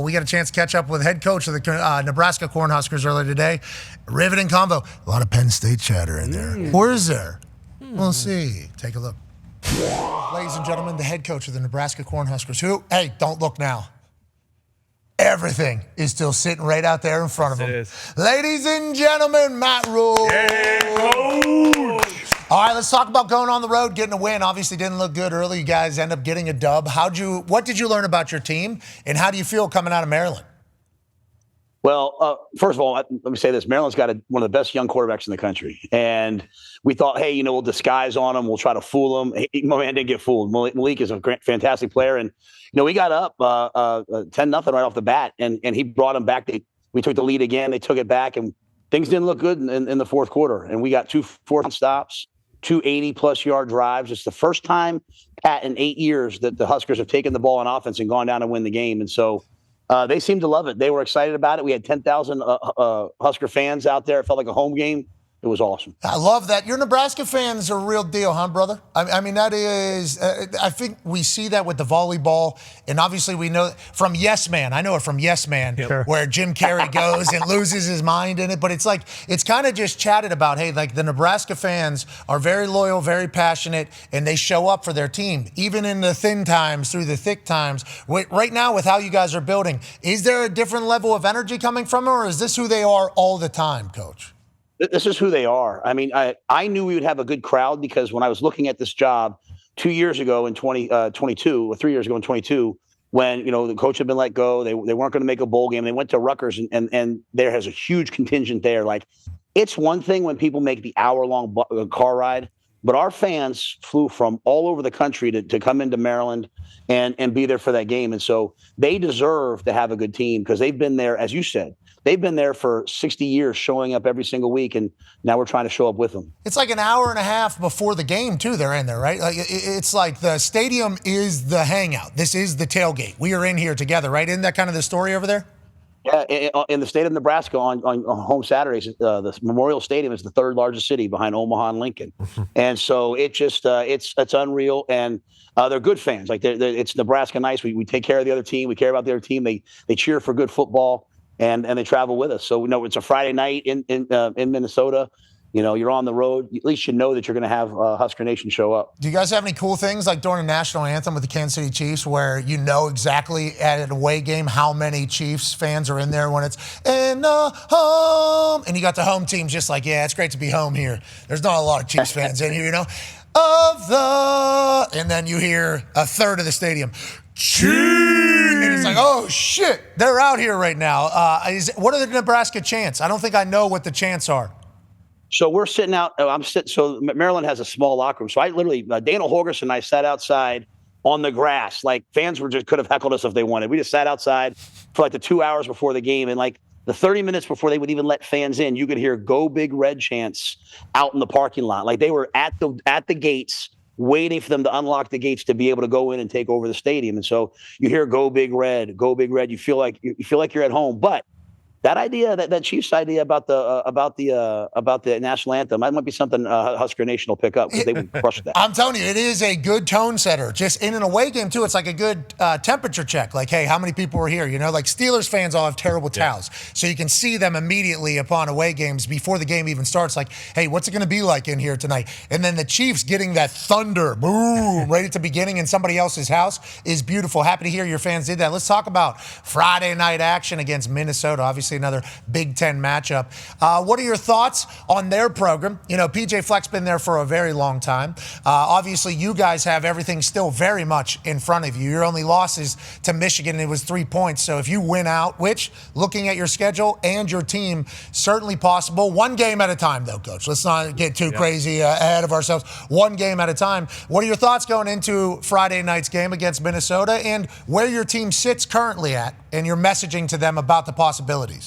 We got a chance to catch up with head coach of the Nebraska Cornhuskers earlier today. Riveting convo. A lot of Penn State chatter in there. Or is there? We'll see. Take a look. Ladies and gentlemen, the head coach of the Nebraska Cornhuskers, who, hey, don't look now. Everything is still sitting right out there in front of him. Ladies and gentlemen, Matt Rhule. Yeah, coach. All right, let's talk about going on the road, getting a win. Obviously didn't look good early. You guys end up getting a dub. What did you learn about your team, and how do you feel coming out of Maryland? Well, first of all, let me say this. Maryland's got one of the best young quarterbacks in the country. And we thought, hey, we'll disguise on him. We'll try to fool him. My man didn't get fooled. Malik is a fantastic player. And, we got up 10-0 right off the bat, and he brought him back. We took the lead again. They took it back, and things didn't look good in the fourth quarter. And we got 2 fourth stops, 2 80-plus yard drives. It's the first time, Pat, in 8 years that the Huskers have taken the ball on offense and gone down and win the game. And so they seemed to love it. They were excited about it. We had 10,000 Husker fans out there. It felt like a home game. It was awesome. I love that. Your Nebraska fans are a real deal, huh, brother? I mean, that is, I think we see that with the volleyball. And obviously we know from Yes Man. I know it from Yes Man, where Jim Carrey goes and loses his mind in it. But it's kind of just chatted about, hey, like the Nebraska fans are very loyal, very passionate, and they show up for their team, even in the thin times, through the thick times. Right now, with how you guys are building, is there a different level of energy coming from them, or is this who they are all the time, Coach? This is who they are. I mean, I knew we would have a good crowd because when I was looking at this job 2 years ago in 2022, or 3 years ago in 22, when, the coach had been let go, they weren't going to make a bowl game. They went to Rutgers, and there has a huge contingent there. Like, it's one thing when people make the hour-long car ride, but our fans flew from all over the country to come into Maryland and be there for that game. And so they deserve to have a good team because they've been there, as you said. They've been there for 60 years, showing up every single week, and now we're trying to show up with them. It's like an hour and a half before the game, too, they're in there, right? Like, it's like the stadium is the hangout. This is the tailgate. We are in here together, right? Isn't that kind of the story over there? Yeah, in the state of Nebraska on home Saturdays, the Memorial Stadium is the third largest city behind Omaha and Lincoln. And so it just it's unreal. And they're good fans. Like it's Nebraska nice. We take care of the other team. We care about the other team. They cheer for good football. And they travel with us. So it's a Friday night in Minnesota. You're on the road. At least you know that you're going to have Husker Nation show up. Do you guys have any cool things like during the national anthem with the Kansas City Chiefs where you know exactly at an away game how many Chiefs fans are in there when it's in the home? And you got the home team just like, yeah, it's great to be home here. There's not a lot of Chiefs fans in here, And then you hear a third of the stadium. And it's like, oh, shit, they're out here right now. What are the Nebraska chants? I don't think I know what the chants are. So we're sitting out. So Maryland has a small locker room. So I literally, Dana Holgerson and I sat outside on the grass. Like, fans could have heckled us if they wanted. We just sat outside for like the 2 hours before the game. And like the 30 minutes before they would even let fans in, you could hear "Go Big Red" chants out in the parking lot. Like, they were at the gates, waiting for them to unlock the gates to be able to go in and take over the stadium. And so you hear "Go Big Red, Go Big Red." You feel like you're at home. But that idea, that Chiefs idea about the national anthem, that might be something Husker Nation will pick up because they would crush that. I'm telling you, it is a good tone setter. Just in an away game too, it's like a good temperature check. Like, hey, how many people are here? Like Steelers fans all have terrible towels, so you can see them immediately upon away games before the game even starts. Like, hey, what's it going to be like in here tonight? And then the Chiefs getting that thunder, boom, right at the beginning in somebody else's house is beautiful. Happy to hear your fans did that. Let's talk about Friday night action against Minnesota. Obviously, another Big Ten matchup. What are your thoughts on their program? PJ Fleck's been there for a very long time. Obviously, you guys have everything still very much in front of you. Your only loss is to Michigan. It was 3 points. So if you win out, which, looking at your schedule and your team, certainly possible. One game at a time, though, Coach. Let's not get too crazy ahead of ourselves. One game at a time. What are your thoughts going into Friday night's game against Minnesota and where your team sits currently at and your messaging to them about the possibilities?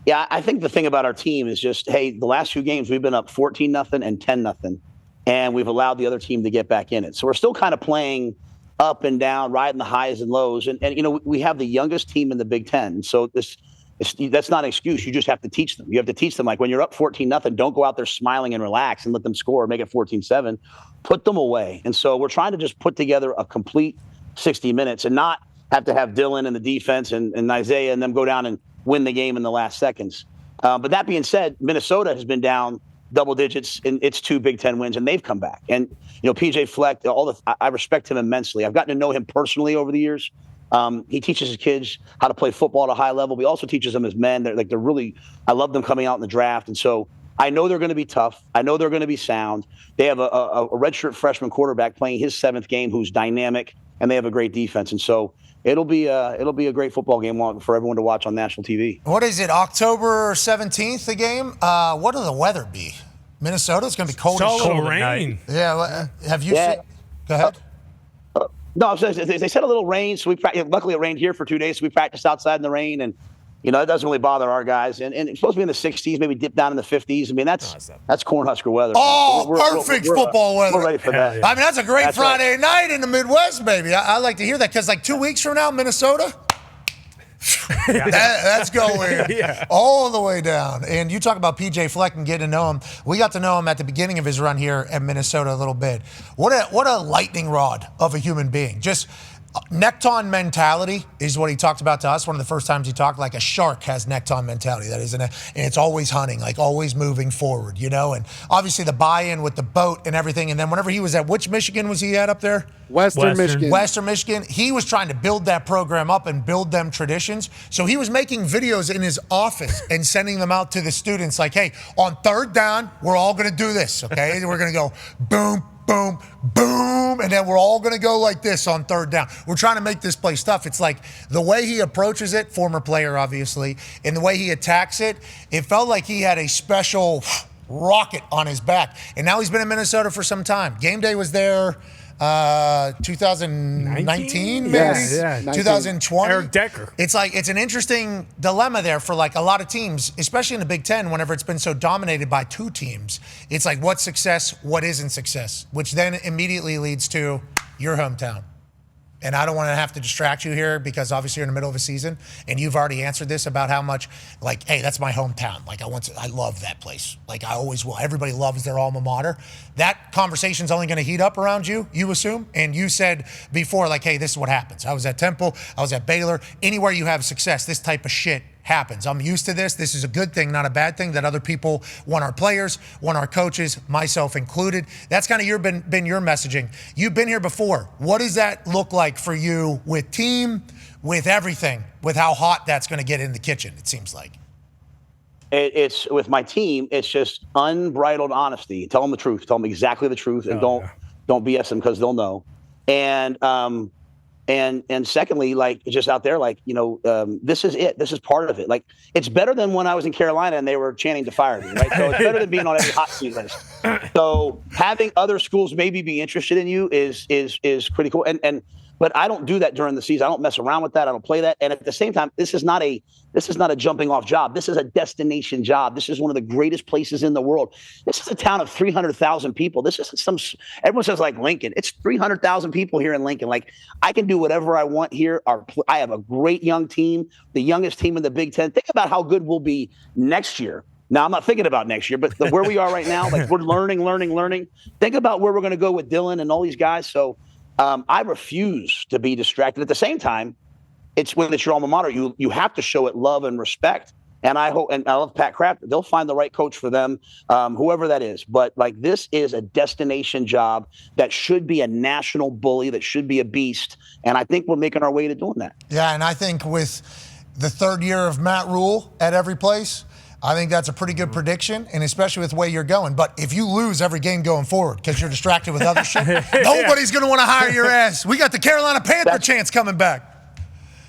Yeah, I think the thing about our team is just, hey, the last 2 games we've been up 14-0 and 10-0, and we've allowed the other team to get back in it. So we're still kind of playing up and down, riding the highs and lows. And we have the youngest team in the Big Ten. So that's not an excuse. You just have to teach them. You have to teach them, like, when you're up 14-0, don't go out there smiling and relax and let them score, make it 14-7. Put them away. And so we're trying to just put together a complete 60 minutes and not have to have Dylan in the defense and Isaiah and them go down and win the game in the last seconds. But that being said, Minnesota has been down double digits in its 2 Big Ten wins, and they've come back. And, PJ Fleck, I respect him immensely. I've gotten to know him personally over the years. He teaches his kids how to play football at a high level. He also teaches them as men. They're really, I love them coming out in the draft. And so I know they're going to be tough. I know they're going to be sound. They have a redshirt freshman quarterback playing his 7th game who's dynamic, and they have a great defense. And so it'll be a great football game for everyone to watch on national TV. What is it, October 17th, the game? What will the weather be? Minnesota's going to be cold as shit. Rain. Yeah, have you seen? Go ahead. No, they said a little rain, so luckily it rained here for 2 days, so we practiced outside in the rain, and it doesn't really bother our guys. And it's supposed to be in the 60s, maybe dip down in the 50s. I mean, that's Cornhusker weather. Oh, perfect football weather. We're ready for that. I mean, that's a great Friday night in the Midwest, baby. I like to hear that because 2 weeks from now, Minnesota, that's going all the way down. And you talk about PJ Fleck and getting to know him. We got to know him at the beginning of his run here at Minnesota a little bit. What a lightning rod of a human being. Just neckton mentality is what he talked about to us. One of the first times he talked, like a shark has neckton mentality. That is, and it's always hunting, like always moving forward, And obviously the buy-in with the boat and everything. And then whenever he was at, which Michigan was he at up there? Western Michigan. He was trying to build that program up and build them traditions. So he was making videos in his office and sending them out to the students like, hey, on 3rd down, we're all going to do this, okay? We're going to go boom, boom, boom, and then we're all going to go like this on 3rd down. We're trying to make this play stuff. It's like the way he approaches it, former player obviously, and the way he attacks it, it felt like he had a special rocket on his back. And now he's been in Minnesota for some time. Game day was there 2019, maybe? Yeah, 2020. Eric Decker. It's an interesting dilemma there for a lot of teams, especially in the Big Ten, whenever it's been so dominated by 2 teams. It's like what's success, what isn't success, which then immediately leads to your hometown. And I don't want to have to distract you here because obviously you're in the middle of a season and you've already answered this about how much hey, that's my hometown. I love that place. I always will. Everybody loves their alma mater. That conversation's only going to heat up around you assume. And you said before, hey, this is what happens. I was at Temple. I was at Baylor. Anywhere you have success, this type of shit happens. I'm used to this. This is a good thing, not a bad thing, that other people want our players, want our coaches, myself included. That's kind of been your messaging. You've been here before. What does that look like for you with team, with everything, with how hot that's going to get in the kitchen, it seems like? It's with my team, it's just unbridled honesty. Tell them the truth. Tell them exactly the truth, and don't BS them because they'll know. And secondly, just out there, this is it. This is part of it. It's better than when I was in Carolina and they were chanting to fire me, right? So it's better than being on every hot seat list. So having other schools maybe be interested in you is pretty cool. But I don't do that during the season. I don't mess around with that. I don't play that. And at the same time, this is not a jumping off job. This is a destination job. This is one of the greatest places in the world. This is a town of 300,000 people. This isn't everyone says Lincoln. It's 300,000 people here in Lincoln. I can do whatever I want here. I have a great young team, the youngest team in the Big Ten. Think about how good we'll be next year. Now, I'm not thinking about next year, but where we are right now, we're learning. Think about where we're going to go with Dylan and all these guys. So I refuse to be distracted. At the same time, it's when it's your alma mater, you have to show it love and respect. And I hope, and I love Pat Kraft, they'll find the right coach for them, whoever that is. But this is a destination job that should be a national bully, that should be a beast. And I think we're making our way to doing that. Yeah, and I think with the 3rd year of Matt Rhule at every place, I think that's a pretty good prediction, and especially with the way you're going. But if you lose every game going forward because you're distracted with other shit, nobody's going to want to hire your ass. We got the Carolina Panther chants coming back.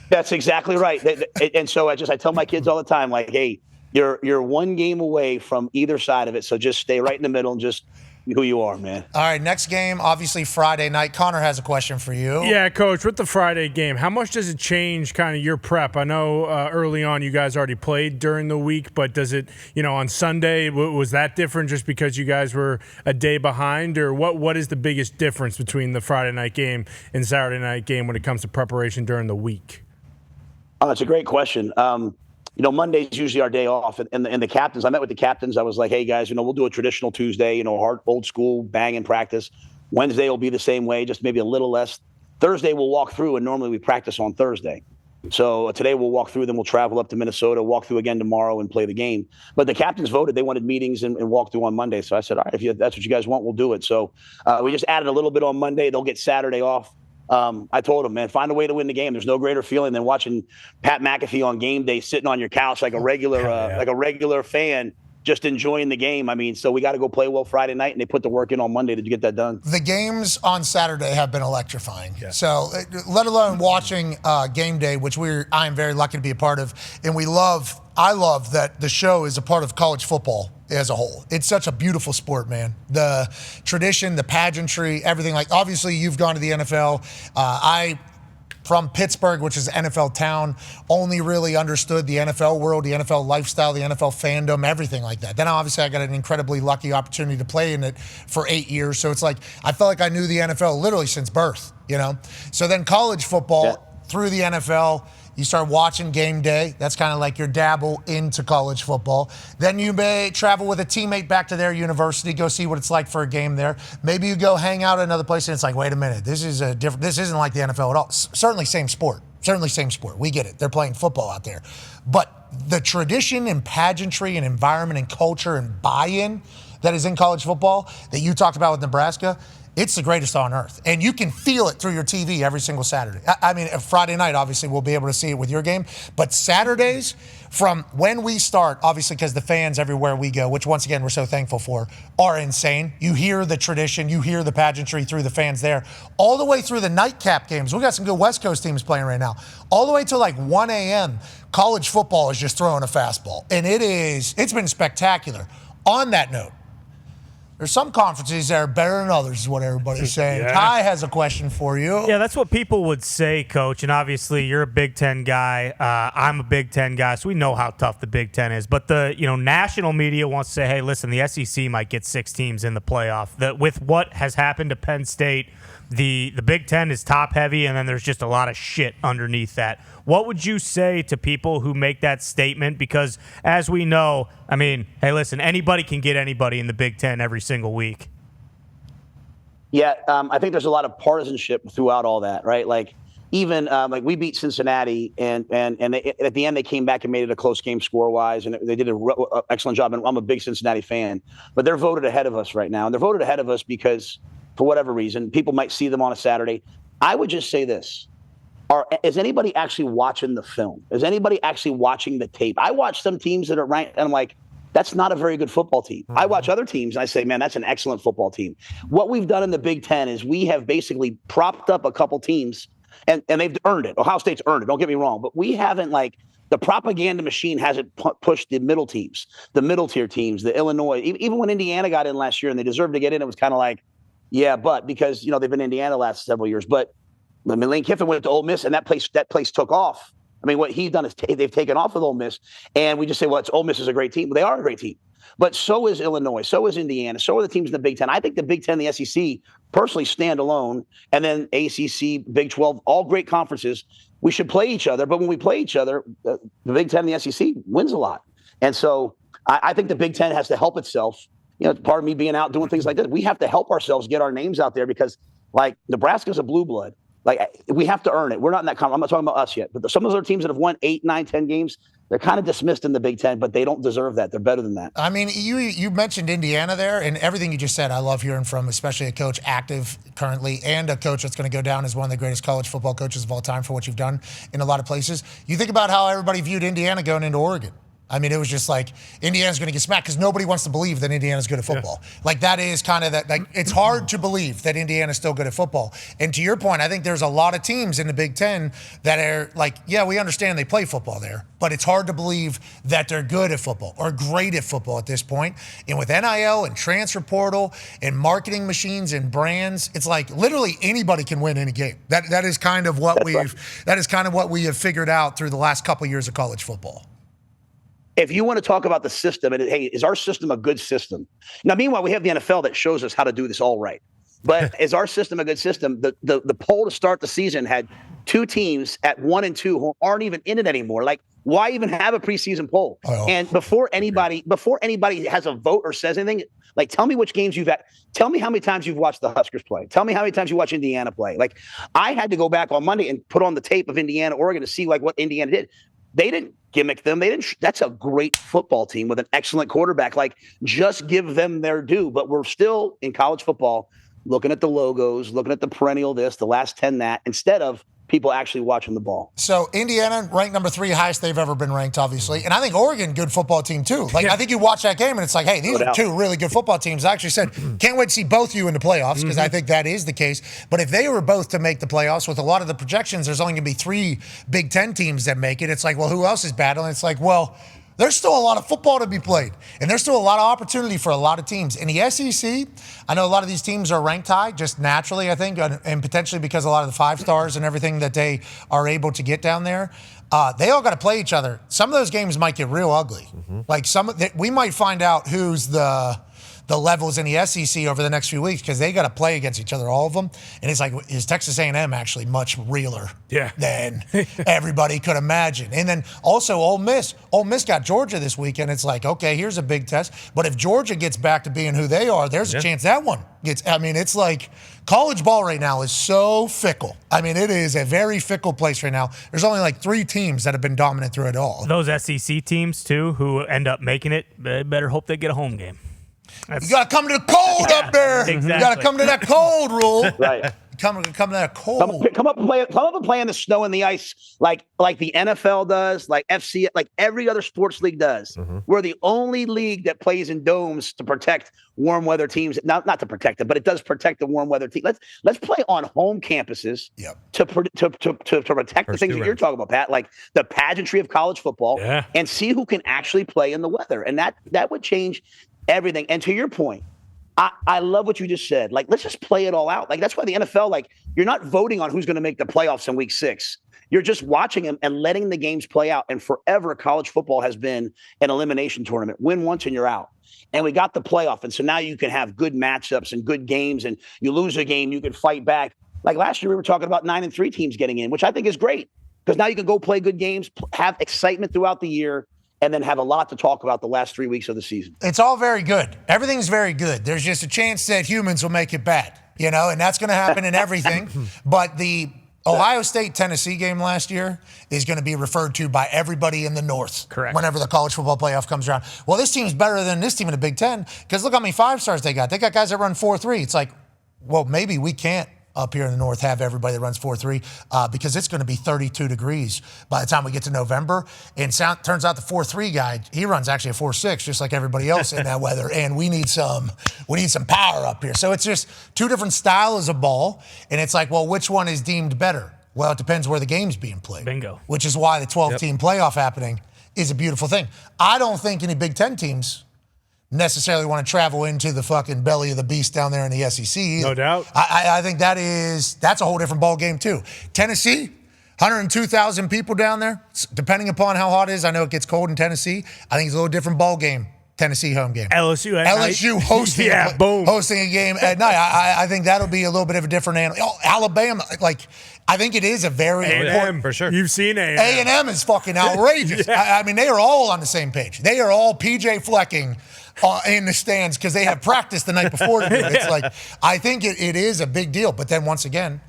That's exactly right. And so I tell my kids all the time, hey, you're one game away from either side of it, so just stay right in the middle and just be who you are, man. All right, next game, obviously Friday night. Connor has a question for you. Yeah, Coach, with the Friday game, how much does it change kind of your prep? I know early on you guys already played during the week, but does it, on Sunday, was that different just because you guys were a day behind? Or what is the biggest difference between the Friday night game and Saturday night game when it comes to preparation during the week? Oh, that's a great question. Monday's usually our day off, and the captains. I met with the captains. I was like, "Hey guys, we'll do a traditional Tuesday, hard, old school, banging practice. Wednesday will be the same way, just maybe a little less Thursday we'll walk through, and normally we practice on Thursday. So today we'll walk through, then we'll travel up to Minnesota, walk through again tomorrow, and play the game. But the captains voted; they wanted meetings and walk through on Monday. So I said, all right, if that's what you guys want, we'll do it. So we just added a little bit on Monday. They'll get Saturday off. I told them, man, find a way to win the game. There's no greater feeling than watching Pat McAfee on game day, sitting on your couch like a regular fan, just enjoying the game. I mean, so we got to go play well Friday night, and they put the work in on Monday to get that done. The games on Saturday have been electrifying. Yeah. So let alone watching game day, which I am very lucky to be a part of. And I love that the show is a part of college football as a whole. It's such a beautiful sport, man. The tradition, the pageantry, everything. Like, obviously, you've gone to the NFL. From Pittsburgh, which is an NFL town, only really understood the NFL world, the NFL lifestyle, the NFL fandom, everything like that. Then obviously I got an incredibly lucky opportunity to play in it for 8 years. So it's like I felt like I knew the NFL literally since birth, you know? So then college football through the NFL, you start watching game day. That's kind of like your dabble into college football. Then you may travel with a teammate back to their university, go see what it's like for a game there. Maybe you go hang out at another place and it's like, wait a minute, this isn't like the NFL at all. Certainly same sport. We get it. They're playing football out there. But the tradition and pageantry and environment and culture and buy-in that is in college football that you talked about with Nebraska, it's the greatest on earth. And you can feel it through your TV every single Saturday. I mean, Friday night, obviously, we'll be able to see it with your game. But Saturdays, from when we start, obviously, because the fans everywhere we go, which once again we're so thankful for, are insane. You hear the tradition, you hear the pageantry through the fans there. All the way through the nightcap games. We got some good West Coast teams playing right now. All the way to like 1 a.m., college football is just throwing a fastball. And it's been spectacular. On that note, there's some conferences that are better than others, is what everybody's saying. Yeah. Ty has a question for you. Yeah, that's what people would say, Coach. And obviously, you're a Big Ten guy. I'm a Big Ten guy, so we know how tough the Big Ten is. But the national media wants to say, hey, listen, the SEC might get 6 teams in the playoff. With what has happened to Penn State, the Big Ten is top heavy, and then there's just a lot of shit underneath that. What would you say to people who make that statement? Because as we know, I mean, hey, listen, anybody can get anybody in the Big Ten every single week. Yeah, I think there's a lot of partisanship throughout all that, right? Like even like we beat Cincinnati, and they, at the end they came back and made it a close game score-wise, and they did an excellent job. And I'm a big Cincinnati fan, but they're voted ahead of us right now, and they're voted ahead of us because for whatever reason, people might see them on a Saturday. I would just say this. Is anybody actually watching the film? Is anybody actually watching the tape? I watch some teams that are ranked, and I'm like, that's not a very good football team. I watch other teams, and I say, man, that's an excellent football team. What we've done in the Big Ten is we have basically propped up a couple teams, and they've earned it. Ohio State's earned it, don't get me wrong, but we haven't, like, the propaganda machine hasn't pushed the middle teams, the middle-tier teams, the Illinois. Even when Indiana got in last year and they deserved to get in, it was kind of like, yeah, but because, they've been in Indiana the last several years. But I mean, Lane Kiffin went to Ole Miss, and that place took off. I mean, what he's done is they've taken off with Ole Miss, and we just say, well, Ole Miss is a great team. Well, they are a great team. But so is Illinois, so is Indiana, so are the teams in the Big Ten. I think the Big Ten and the SEC personally stand alone, and then ACC, Big 12, all great conferences. We should play each other, but when we play each other, the Big Ten and the SEC wins a lot. And so I think the Big Ten has to help itself. Part of me being out doing things like this, we have to help ourselves get our names out there because, like, Nebraska's a blue blood. Like, we have to earn it. We're not in that I'm not talking about us yet, but some of those other teams that have won 8, 9, 10 games, they're kind of dismissed in the Big Ten, but they don't deserve that. They're better than that. I mean, you mentioned Indiana there, and everything you just said, I love hearing from, especially a coach active currently and a coach that's going to go down as one of the greatest college football coaches of all time for what you've done in a lot of places. You think about how everybody viewed Indiana going into Oregon. I mean, it was just like Indiana's going to get smacked because nobody wants to believe that Indiana's good at football. Yeah. Like, that is kind of that. Like, it's hard to believe that Indiana's still good at football. And to your point, I think there's a lot of teams in the Big Ten that are like, yeah, we understand they play football there, but it's hard to believe that they're good at football or great at football at this point. And with NIL and transfer portal and marketing machines and brands, it's like literally anybody can win any game. That is kind of what we have figured out through the last couple of years of college football. If you want to talk about the system, and hey, is our system a good system? Now, meanwhile, we have the NFL that shows us how to do this all right. But is our system a good system? The poll to start the season had 2 teams at 1 and 2 who aren't even in it anymore. Like, why even have a preseason poll? And before anybody has a vote or says anything, like, tell me which games you've had. Tell me how many times you've watched the Huskers play. Tell me how many times you watch Indiana play. Like, I had to go back on Monday and put on the tape of Indiana, Oregon to see like what Indiana did. They didn't gimmick them. They didn't. That's a great football team with an excellent quarterback. Like, just give them their due. But we're still in college football looking at the logos, looking at the perennial this, the last 10 that, instead of people actually watching the ball. So Indiana ranked number 3, highest they've ever been ranked, obviously. And I think Oregon, good football team too. Like, I think you watch that game and it's like, hey, these are 2 really good football teams. I actually said, can't wait to see both you in the playoffs, because I think that is the case. But if they were both to make the playoffs, with a lot of the projections, there's only going to be 3 Big Ten teams that make it. It's like, well, who else is battling? It's like, well, there's still a lot of football to be played, and there's still a lot of opportunity for a lot of teams. In the SEC, I know a lot of these teams are ranked high, just naturally, I think, and potentially because a lot of the 5 stars and everything that they are able to get down there. They all got to play each other. Some of those games might get real ugly. Like, we might find out who's the levels in the SEC over the next few weeks, because they got to play against each other, all of them. And it's like, is Texas A&M actually much realer than everybody could imagine? And then also Ole Miss got Georgia this weekend. It's like, okay, here's a big test. But if Georgia gets back to being who they are, there's a chance that one gets. I mean, it's like college ball right now is so fickle. I mean, it is a very fickle place right now. There's only like 3 teams that have been dominant through it all. Those SEC teams too, who end up making it, they better hope they get a home game. You got to come to the cold up there. Exactly. You got to come to that cold, Rhule. Right. Come to that cold. Come up and play in the snow and the ice like the NFL does, like FC, like every other sports league does. We're the only league that plays in domes to protect warm weather teams. Not to protect them, but it does protect the warm weather team. Let's play on home campuses to protect the things that you're talking about, Pat, like the pageantry of college football, and see who can actually play in the weather. And that would change everything. And to your point, I love what you just said. Like, let's just play it all out. Like, that's why the NFL, like, you're not voting on who's going to make the playoffs in week 6. You're just watching them and letting the games play out. And forever, college football has been an elimination tournament. Win once and you're out. And we got the playoff. And so now you can have good matchups and good games, and you lose a game, you can fight back. Like last year, we were talking about 9-3 teams getting in, which I think is great, because now you can go play good games, have excitement throughout the year, and then have a lot to talk about the last 3 weeks of the season. It's all very good. Everything's very good. There's just a chance that humans will make it bad, and that's going to happen in everything. But the Ohio State-Tennessee game last year is going to be referred to by everybody in the North. Correct. Whenever the college football playoff comes around. Well, this team's better than this team in the Big Ten, because look how many 5 stars they got. They got guys that run 4.3. It's like, well, maybe we can't up here in the North have everybody that runs 4.3 because it's going to be 32 degrees by the time we get to November. And turns out the 4.3 guy, he runs actually a 4.6, just like everybody else in that weather. And we need some power up here. So it's just 2 different styles of ball. And it's like, well, which one is deemed better? Well, it depends where the game's being played. Bingo. Which is why the 12-team playoff happening is a beautiful thing. I don't think any Big Ten teams necessarily want to travel into the fucking belly of the beast down there in the SEC either. No doubt. I think that's a whole different ball game too. Tennessee, 102,000 people down there. Depending upon how hot it is, I know it gets cold in Tennessee. I think it's a little different ball game. Tennessee home game. LSU hosting hosting a game at night. I think that'll be a little bit of a different animal. Alabama, like, I think it is a very important. For sure. You've seen A&M. A&M is fucking outrageous. I mean, they are all on the same page. They are all PJ Flecking in the stands because they have practiced the night before to do it. It's like, I think it is a big deal. But then once again,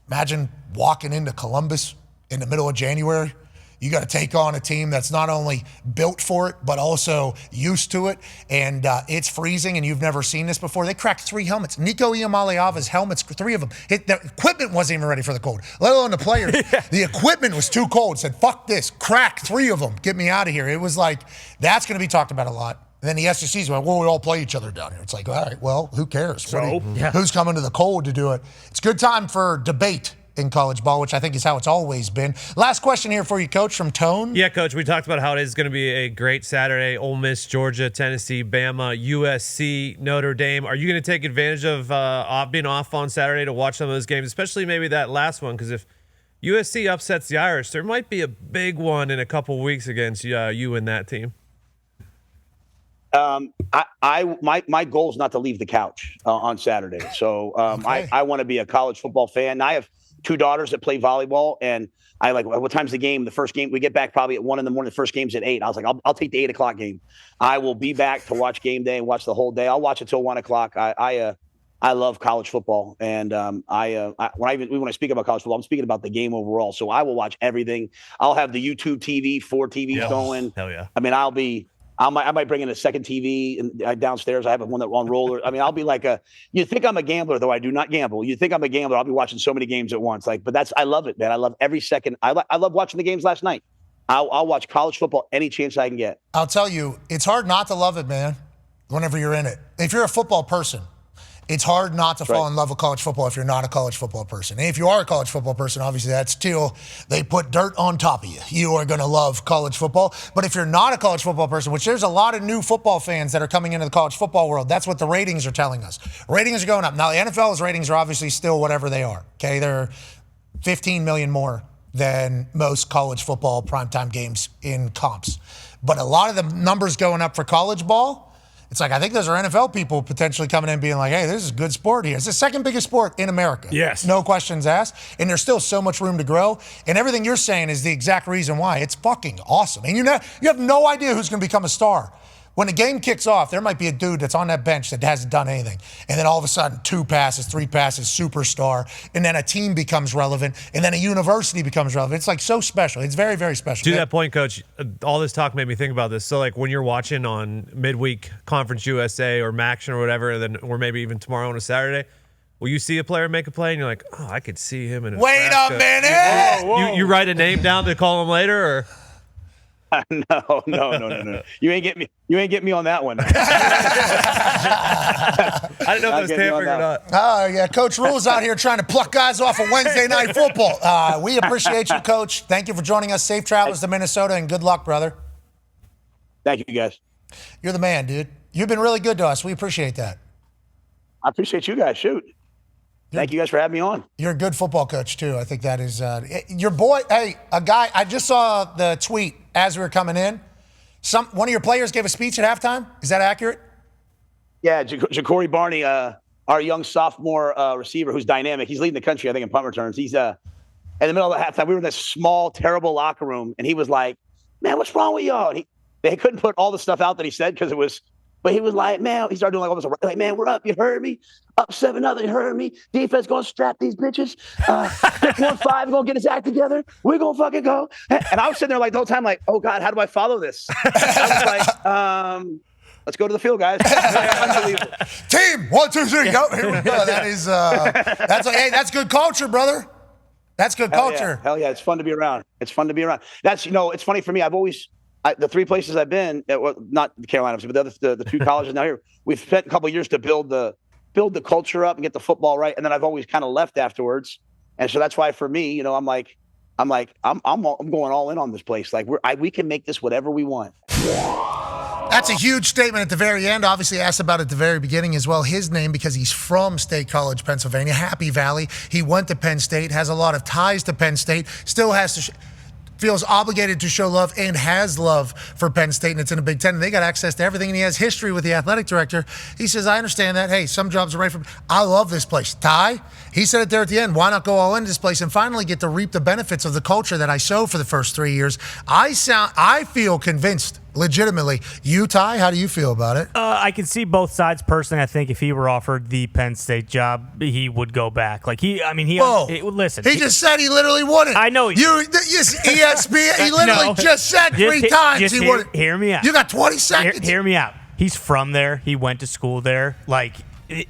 imagine walking into Columbus in the middle of January. You got to take on a team that's not only built for it, but also used to it. And it's freezing, and you've never seen this before. They cracked 3 helmets. Nico Iamaleava's helmets, 3 of them. The equipment wasn't even ready for the cold, let alone the players. The equipment was too cold. Said, fuck this. Crack 3 of them. Get me out of here. It was like, that's going to be talked about a lot. And then the SEC's went, well, we all play each other down here. It's like, all right, well, who cares? Who's coming to the cold to do it? It's a good time for debate in college ball, which I think is how it's always been. Last question here for you, Coach, from Tone. Yeah, Coach, we talked about how it is going to be a great Saturday. Ole Miss, Georgia, Tennessee, Bama, USC, Notre Dame. Are you going to take advantage of being off on Saturday to watch some of those games, especially maybe that last one? Because if USC upsets the Irish, there might be a big one in a couple weeks against you and that team. My goal is not to leave the couch on Saturday. So Okay. I want to be a college football fan. I have 2 daughters that play volleyball, and I like, what time's the game? The first game, we get back probably at 1 a.m. The first game's at 8. I was like, I'll take the 8 o'clock game. I will be back to watch game day and watch the whole day. I'll watch it till 1 o'clock. I love college football, and when I speak about college football, I'm speaking about the game overall. So I will watch everything. I'll have the YouTube TV, 4 TVs going. Hell yeah! I mean, I might bring in a second TV downstairs. I have one that on roller. I mean, I'll be like you think I'm a gambler, though I do not gamble. You think I'm a gambler, I'll be watching so many games at once. But I love it, man. I love every second. I love watching the games last night. I'll watch college football any chance I can get. I'll tell you, it's hard not to love it, man, whenever you're in it. If you're a football person, it's hard not to fall in love with college football if you're not a college football person. And if you are a college football person, obviously that's till they put dirt on top of you. You are going to love college football. But if you're not a college football person, which there's a lot of new football fans that are coming into the college football world, that's what the ratings are telling us. Ratings are going up. Now, the NFL's ratings are obviously still whatever they are. Okay, they're 15 million more than most college football primetime games in comps. But a lot of the numbers going up for college ball, it's like, I think those are NFL people potentially coming in being like, hey, this is a good sport here. It's the second biggest sport in America. Yes. No questions asked. And there's still so much room to grow. And everything you're saying is the exact reason why. It's fucking awesome. And you have no idea who's going to become a star. When the game kicks off, there might be a dude that's on that bench that hasn't done anything. And then all of a sudden, 2 passes, 3 passes, superstar. And then a team becomes relevant. And then a university becomes relevant. It's like so special. It's very, very special. To that point, Coach, all this talk made me think about this. So, like, when you're watching on midweek Conference USA or Maction or whatever, or maybe even tomorrow on a Saturday, will you see a player make a play and you're like, oh, I could see him in Nebraska. Wait a minute! You write a name down to call him later, or? No. You ain't get me on that one. I didn't know if it was tampering or not. Oh, yeah. Coach Rhule's out here trying to pluck guys off of Wednesday Night Football. We appreciate you, Coach. Thank you for joining us. Safe travels to Minnesota, and good luck, brother. Thank you, guys. You're the man, dude. You've been really good to us. We appreciate that. I appreciate you guys. Shoot. Thank you guys for having me on. You're a good football coach, too. I think that is your boy. Hey, a guy, I just saw the tweet as we were coming in. One of your players gave a speech at halftime. Is that accurate? Yeah, Ja'Cory Barney, our young sophomore receiver who's dynamic. He's leading the country, I think, in punt returns. He's in the middle of the halftime. We were in this small, terrible locker room, and he was like, man, what's wrong with y'all? And they couldn't put all the stuff out that he said because it was – but he was like, man, he started doing like all this, like, man, we're up. You heard me? Up 7-0. You heard me? Defense going to strap these bitches. Pick 1-5, going to get his act together. We're going to fucking go. And I was sitting there like the whole time, like, oh, God, how do I follow this? I was like, let's go to the field, guys. Unbelievable. Team, 1, 2, 3. Go. Here we go. That is, that's good culture, brother. That's good culture. Hell yeah. It's fun to be around. That's, it's funny for me. The 3 places I've been, not the Carolinas, but the 2 colleges now here, we've spent a couple of years to build the culture up and get the football right, and then I've always kind of left afterwards, and so that's why for me, I'm going all in on this place. Like we can make this whatever we want. That's a huge statement at the very end. Obviously asked about it at the very beginning as well. His name, because he's from State College, Pennsylvania, Happy Valley. He went to Penn State, has a lot of ties to Penn State, still has to feels obligated to show love and has love for Penn State, and it's in a Big Ten, and they got access to everything, and he has history with the athletic director. He says, I understand that. Hey, some jobs are right for me. I love this place. Ty, he said it there at the end. Why not go all into this place and finally get to reap the benefits of the culture that I sowed for the first 3 years? I feel convinced, legitimately. You, Ty, how do you feel about it? I can see both sides personally. I think if he were offered the Penn State job, he would go back. Listen. He just said he literally wouldn't. I know. ESPN, he literally just said 3 times he wouldn't. Hear me out. You got 20 seconds. Hear me out. He's from there. He went to school there. Like,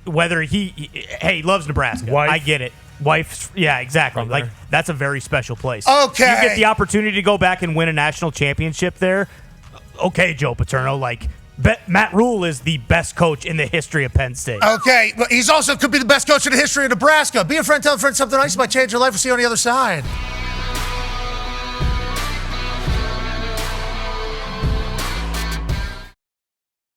whether he loves Nebraska. Wife. I get it. Wife, yeah, exactly. Like, that's a very special place. Okay. You get the opportunity to go back and win a national championship there. Okay, Joe Paterno, Matt Rhule is the best coach in the history of Penn State. Okay, but he's also could be the best coach in the history of Nebraska. Be a friend, tell a friend something nice might change your life. We'll see you on the other side.